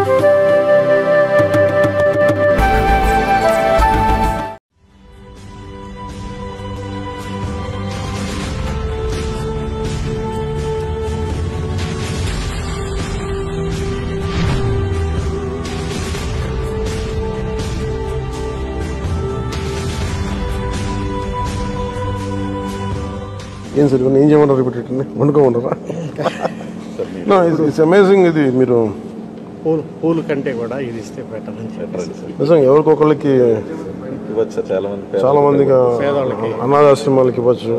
ఏం సార్ ఏం చేయమన్నారు రిపీట్ వండుకోమన్నారా? It's amazing. ఇది మీరు పూలు కంటే కూడా ఇది ఇస్తే బెటర్ నిజంగా ఎవరికొకళ్ళకి చాలా మందిగా అనాథాశ్రమాలకి ఇవ్వచ్చు.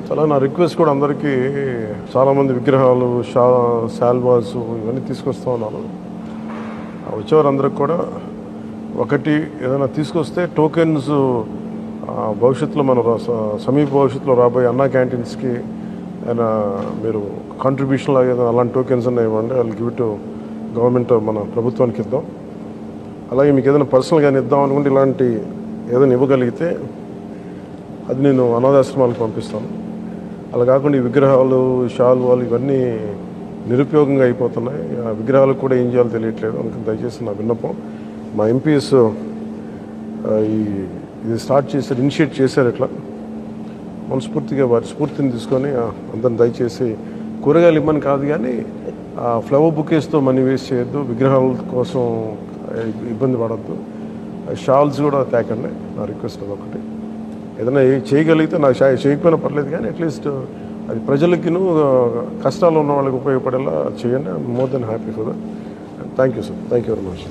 చాలా నా రిక్వెస్ట్ కూడా అందరికీ చాలా మంది విగ్రహాలు శాల్వాస్ ఇవన్నీ తీసుకొస్తూ ఉన్నారు. వచ్చేవారందరికి కూడా ఒకటి ఏదైనా తీసుకొస్తే టోకెన్స్ భవిష్యత్తులో మన సమీప భవిష్యత్తులో రాబోయే అన్నా క్యాంటీన్స్కి ఏదైనా మీరు కాంట్రిబ్యూషన్ లాగా ఏదైనా అలాంటి టోకెన్స్ అన్నా ఇవ్వండి. వాళ్ళు గివ్ టు గవర్నమెంట్ మన ప్రభుత్వానికి ఇద్దాం. అలాగే మీకు ఏదైనా పర్సనల్గానే ఇద్దాం అనుకుంటే ఇలాంటి ఏదైనా ఇవ్వగలిగితే అది నేను అనాథాశ్రమాలకు పంపిస్తాను. అలా కాకుండా ఈ విగ్రహాలు శాల్వాలు ఇవన్నీ నిరుపయోగంగా అయిపోతున్నాయి. ఆ విగ్రహాలకు కూడా ఏం చేయాలో తెలియట్లేదు. అందుకని దయచేసి నా విన్నపం, మా ఎంపీస్ ఇది స్టార్ట్ చేశారు, ఇనిషియేట్ చేశారు. ఇట్లా మనస్ఫూర్తిగా వారి స్ఫూర్తిని తీసుకొని అందరిని దయచేసి కూరగాయలు ఇవ్వమని కాదు కానీ ఫ్లవర్ బుకేస్తో మనీ వేస్ట్ చేయొద్దు, విగ్రహాల కోసం ఇబ్బంది పడద్దు, షాల్స్ కూడా తేకండి. నా రిక్వెస్ట్ అది ఒకటి. ఏదైనా చేయగలిగితే నాకు చేయకపోయినా పర్లేదు కానీ అట్లీస్ట్ అది ప్రజలకిను కష్టాలు ఉన్న వాళ్ళకి ఉపయోగపడేలా చేయండి. I'm more than happy for that. Thank you sir. Thank you very much.